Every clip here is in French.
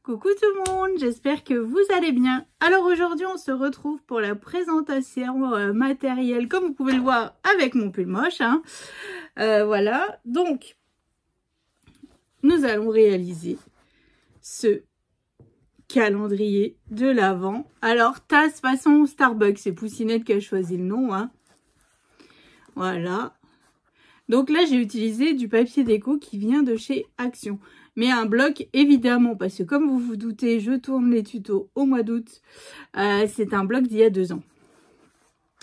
Coucou tout le monde, j'espère que vous allez bien. Alors aujourd'hui on se retrouve pour la présentation matérielle, comme vous pouvez le voir avec mon pull moche. Voilà, donc nous allons réaliser ce calendrier de l'Avent. Alors tasse façon Starbucks, c'est Poussinette qui a choisi le nom. Voilà. Donc là j'ai utilisé du papier déco qui vient de chez Action. Mais un bloc évidemment, parce que comme vous vous doutez, je tourne les tutos au mois d'août. C'est un bloc d'il y a 2 ans.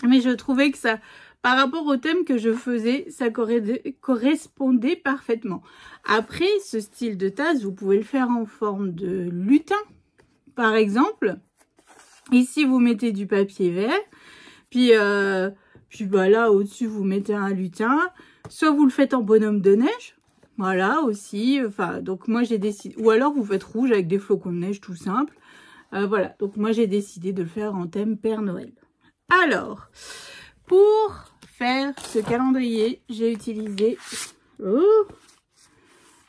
Mais je trouvais que ça, par rapport au thème que je faisais, ça correspondait parfaitement. Après, ce style de tasse, vous pouvez le faire en forme de lutin, par exemple. Ici, vous mettez du papier vert. Puis bah là, au-dessus, vous mettez un lutin. Soit vous le faites en bonhomme de neige. Voilà aussi, enfin, donc moi j'ai décidé, ou alors vous faites rouge avec des flocons de neige tout simple. Voilà, donc moi j'ai décidé de le faire en thème Père Noël. Alors, pour faire ce calendrier, j'ai utilisé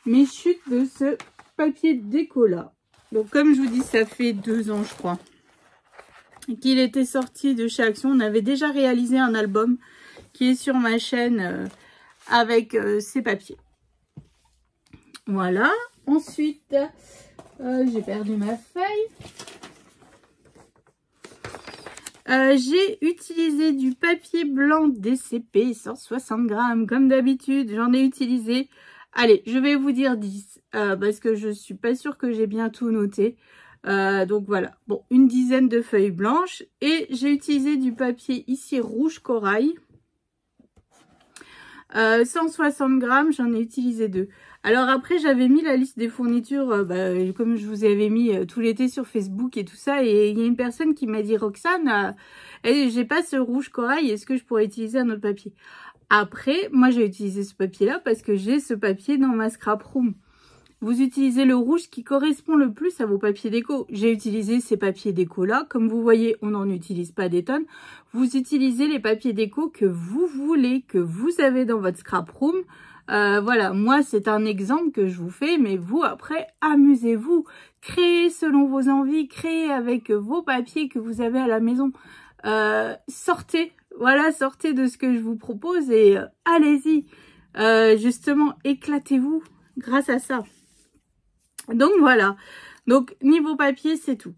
mes chutes de ce papier déco là. Donc comme je vous dis, ça fait 2 ans je crois qu'il était sorti de chez Action. On avait déjà réalisé un album qui est sur ma chaîne avec ces papiers. Voilà, ensuite, j'ai perdu ma feuille. J'ai utilisé du papier blanc DCP, 160 grammes, comme d'habitude. J'en ai utilisé, allez, je vais vous dire 10, parce que je suis pas sûre que j'ai bien tout noté. Donc voilà, bon, une dizaine de feuilles blanches. Et j'ai utilisé du papier ici rouge corail. 160 grammes, j'en ai utilisé 2. Alors après, j'avais mis la liste des fournitures, comme je vous avais mis tout l'été sur Facebook et tout ça. Et il y a une personne qui m'a dit, Roxane, j'ai pas ce rouge corail, est-ce que je pourrais utiliser un autre papier? Après, moi j'ai utilisé ce papier-là parce que j'ai ce papier dans ma scrap room. Vous utilisez le rouge qui correspond le plus à vos papiers déco. J'ai utilisé ces papiers déco-là. Comme vous voyez, on n'en utilise pas des tonnes. Vous utilisez les papiers déco que vous voulez, que vous avez dans votre scrap room. Voilà, moi, c'est un exemple que je vous fais. Mais vous, après, amusez-vous. Créez selon vos envies. Créez avec vos papiers que vous avez à la maison. Sortez. Voilà, sortez de ce que je vous propose et allez-y. Justement, éclatez-vous grâce à ça. Donc voilà, donc niveau papier c'est tout,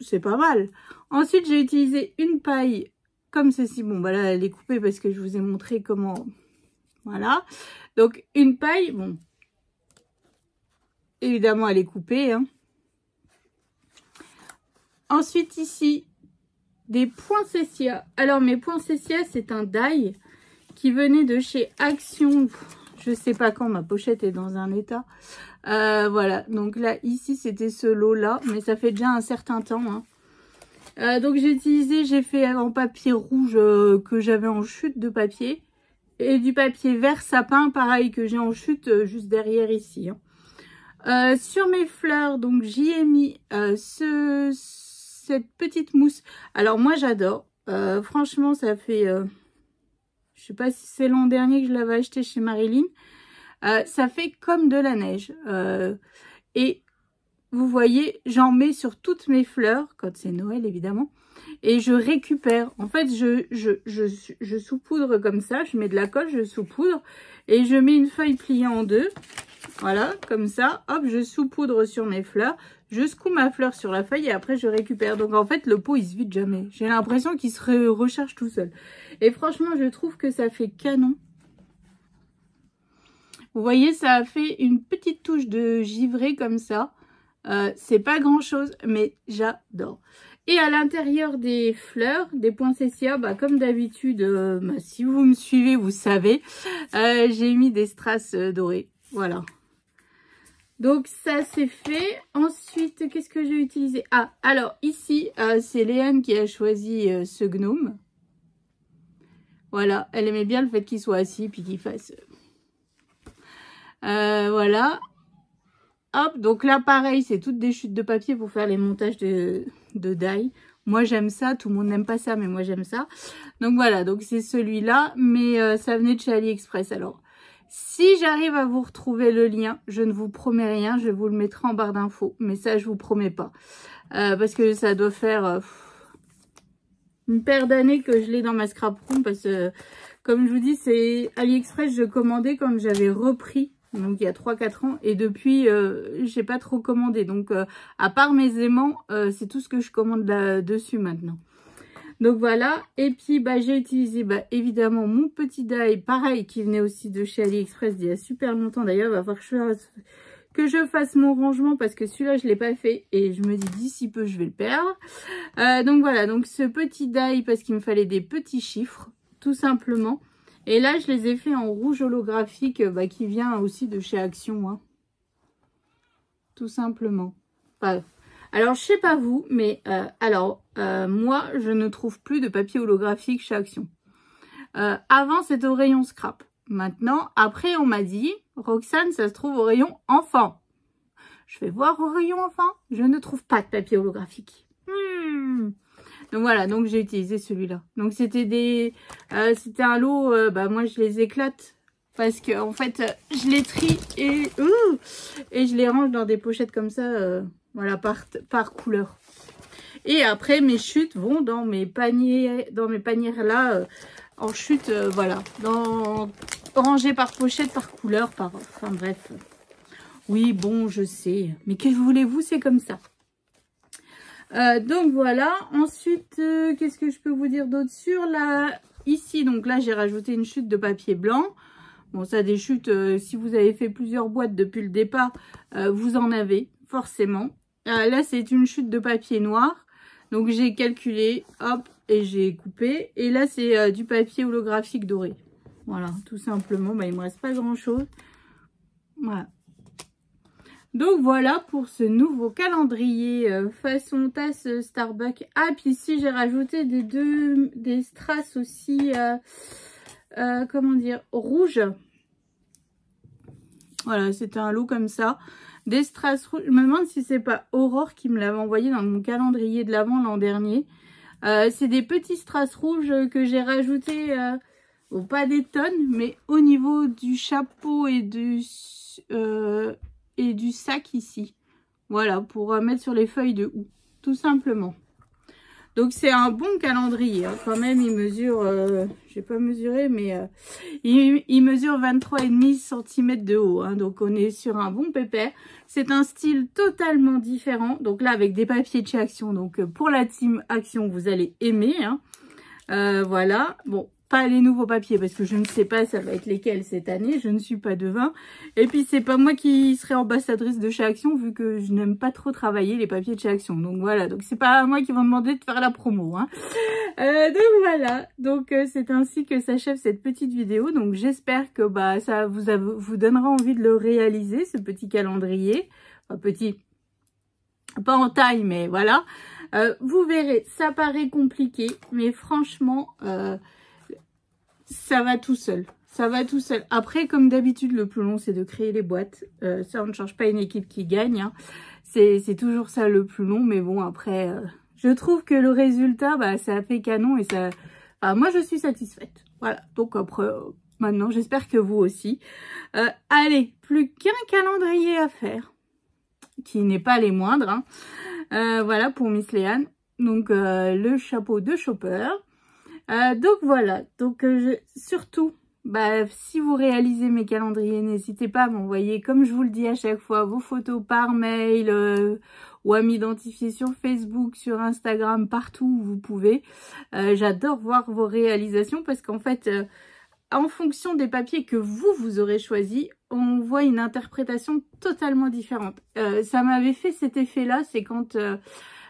c'est pas mal. Ensuite j'ai utilisé une paille comme ceci, bon bah là elle est coupée parce que je vous ai montré comment, voilà. Donc une paille, bon, évidemment elle est coupée. Ensuite ici, des poinsettias. Alors mes poinsettias c'est un die qui venait de chez Action. Je sais pas quand, ma pochette est dans un état. Voilà, donc là, ici, c'était ce lot-là, mais ça fait déjà un certain temps. Donc j'ai fait en papier rouge que j'avais en chute de papier. Et du papier vert sapin, pareil, que j'ai en chute juste derrière ici. Sur mes fleurs, donc j'y ai mis cette petite mousse. Alors moi, j'adore. Franchement, ça fait... je sais pas si c'est l'an dernier que je l'avais acheté chez Marilyn. Ça fait comme de la neige. Et vous voyez, j'en mets sur toutes mes fleurs, quand c'est Noël évidemment. Et je récupère. En fait, je saupoudre comme ça. Je mets de la colle, je saupoudre. Et je mets une feuille pliée en 2. Voilà, comme ça. Hop, je saupoudre sur mes fleurs. Je secoue ma fleur sur la feuille et après je récupère. Donc en fait, le pot, il se vide jamais. J'ai l'impression qu'il se recharge tout seul. Et franchement, je trouve que ça fait canon. Vous voyez, ça a fait une petite touche de givré comme ça. C'est pas grand chose, mais j'adore. Et à l'intérieur des fleurs, des poinsettias, comme d'habitude, si vous me suivez, vous savez, j'ai mis des strass dorés. Voilà. Donc ça c'est fait. Ensuite, qu'est-ce que j'ai utilisé? Ah, alors ici, c'est Léane qui a choisi ce gnome. Voilà, elle aimait bien le fait qu'il soit assis puis qu'il fasse... voilà. Hop, donc là pareil, c'est toutes des chutes de papier pour faire les montages de die. Moi j'aime ça, tout le monde n'aime pas ça, mais moi j'aime ça. Donc voilà, donc c'est celui-là, mais ça venait de chez AliExpress. Alors, Si j'arrive à vous retrouver le lien, je ne vous promets rien, je vous le mettrai en barre d'infos. Mais ça, je vous promets pas. Parce que ça doit faire une paire d'années que je l'ai dans ma scrap room. Parce que, comme je vous dis, c'est AliExpress, je commandais quand j'avais repris. Donc, il y a 3-4 ans. Et depuis, j'ai pas trop commandé. Donc, à part mes aimants, c'est tout ce que je commande là-dessus maintenant. Donc voilà, et puis bah, j'ai utilisé évidemment mon petit die, pareil, qui venait aussi de chez AliExpress il y a super longtemps. D'ailleurs, il va falloir que je fasse mon rangement parce que celui-là, je ne l'ai pas fait. Et je me dis d'ici peu, je vais le perdre. Donc voilà, donc ce petit die, parce qu'il me fallait des petits chiffres, tout simplement. Et là, je les ai fait en rouge holographique, qui vient aussi de chez Action, hein. Tout simplement. Enfin, alors, je sais pas vous, mais moi, je ne trouve plus de papier holographique chez Action. Avant, c'était au rayon scrap. Maintenant, après, on m'a dit, Roxane, ça se trouve au rayon enfant. Je vais voir au rayon enfant. Je ne trouve pas de papier holographique. Donc voilà, donc j'ai utilisé celui-là. Donc c'était c'était un lot, moi je les éclate. Parce que en fait, je les trie et je les range dans des pochettes comme ça. Voilà, par couleur. Et après, mes chutes vont dans mes paniers là, en chute, voilà. Rangées par pochette, par couleur, enfin bref. Oui, bon, je sais. Mais que voulez-vous, c'est comme ça. Donc voilà. Ensuite, qu'est-ce que je peux vous dire d'autre sur ici, donc là, j'ai rajouté une chute de papier blanc. Bon, ça, des chutes, si vous avez fait plusieurs boîtes depuis le départ, vous en avez, forcément. Là, c'est une chute de papier noir. Donc, j'ai calculé, hop, et j'ai coupé. Et là, c'est du papier holographique doré. Voilà, tout simplement. Il ne me reste pas grand-chose. Voilà. Donc, voilà pour ce nouveau calendrier façon tasse Starbucks. Ah, puis ici, j'ai rajouté des strass aussi, comment dire, rouges. Voilà, c'était un lot comme ça. Des strass rouges. Je me demande si c'est pas Aurore qui me l'avait envoyé dans mon calendrier de l'Avent l'an dernier. C'est des petits strass rouges que j'ai rajoutés, pas des tonnes, mais au niveau du chapeau et du sac ici. Voilà, pour mettre sur les feuilles de houx, tout simplement. Donc c'est un bon calendrier, hein. Quand même il mesure, j'ai pas mesuré, mais il mesure 23,5 cm de haut, hein. Donc on est sur un bon pépère. C'est un style totalement différent, donc là avec des papiers de chez Action, donc pour la team Action vous allez aimer, hein. Voilà, bon, pas les nouveaux papiers parce que je ne sais pas ça va être lesquels cette année, je ne suis pas devin. Et puis c'est pas moi qui serai ambassadrice de chez Action vu que je n'aime pas trop travailler les papiers de chez Action. Donc voilà, donc c'est pas à moi qui vont demander de faire la promo, hein. Donc voilà, donc c'est ainsi que s'achève cette petite vidéo. Donc j'espère que ça vous donnera envie de le réaliser, ce petit calendrier. Enfin petit, pas en taille mais voilà. Vous verrez, ça paraît compliqué mais franchement... ça va tout seul. Ça va tout seul. Après, comme d'habitude, le plus long, c'est de créer les boîtes. Ça, on ne change pas une équipe qui gagne, hein. C'est toujours ça le plus long. Mais bon, après, je trouve que le résultat, ça a fait canon. Et ça, moi, je suis satisfaite. Voilà. Donc après, maintenant, j'espère que vous aussi. Allez, plus qu'un calendrier à faire. Qui n'est pas les moindres, hein. Voilà, pour Miss Léane. Donc, le chapeau de Chopper. Donc voilà, donc surtout, si vous réalisez mes calendriers, n'hésitez pas à m'envoyer, comme je vous le dis à chaque fois, vos photos par mail ou à m'identifier sur Facebook, sur Instagram, partout où vous pouvez. J'adore voir vos réalisations parce qu'en fait, en fonction des papiers que vous aurez choisis, on voit une interprétation totalement différente. Ça m'avait fait cet effet-là, c'est quand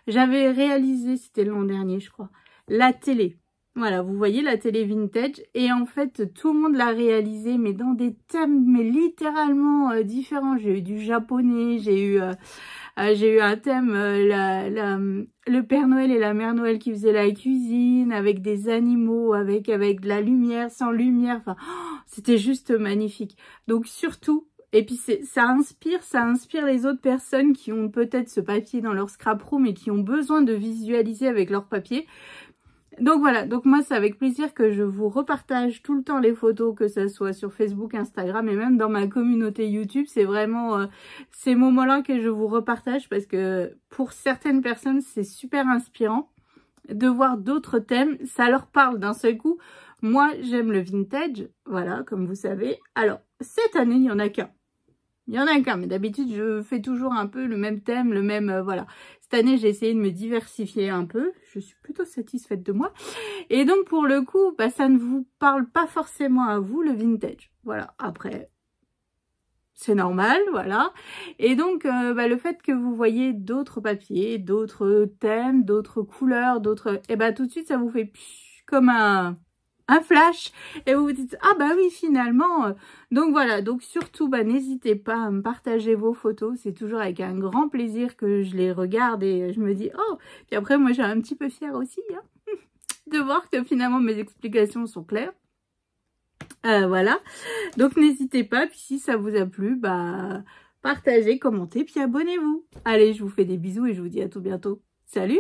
j'avais réalisé, c'était l'an dernier je crois, la télé. Voilà, vous voyez la télé vintage et en fait tout le monde l'a réalisé mais dans des thèmes mais littéralement différents. J'ai eu du japonais, j'ai eu un thème le Père Noël et la Mère Noël qui faisaient la cuisine avec des animaux, avec de la lumière, sans lumière. Enfin, c'était juste magnifique. Donc surtout, et puis ça inspire les autres personnes qui ont peut-être ce papier dans leur scrap room et qui ont besoin de visualiser avec leur papier. Donc voilà, donc moi c'est avec plaisir que je vous repartage tout le temps les photos, que ce soit sur Facebook, Instagram et même dans ma communauté YouTube. C'est vraiment ces moments-là que je vous repartage parce que pour certaines personnes c'est super inspirant de voir d'autres thèmes, ça leur parle d'un seul coup. Moi j'aime le vintage, voilà, comme vous savez. Alors cette année il n'y en a qu'un. Il y en a qu'un, mais d'habitude, je fais toujours un peu le même thème, le même... voilà. Cette année, j'ai essayé de me diversifier un peu. Je suis plutôt satisfaite de moi. Et donc, pour le coup, bah, ça ne vous parle pas forcément à vous, le vintage. Voilà. Après, c'est normal, voilà. Et donc, bah, le fait que vous voyez d'autres papiers, d'autres thèmes, d'autres couleurs, d'autres... Et bah, tout de suite, ça vous fait comme un flash et vous vous dites ah bah oui finalement donc voilà, donc surtout bah n'hésitez pas à me partager vos photos, c'est toujours avec un grand plaisir que je les regarde et je me dis oh, puis après moi j'ai un petit peu fière aussi hein, de voir que finalement mes explications sont claires. Voilà, donc n'hésitez pas, puis si ça vous a plu bah partagez, commentez, puis abonnez-vous. Allez, je vous fais des bisous et je vous dis à tout bientôt. Salut!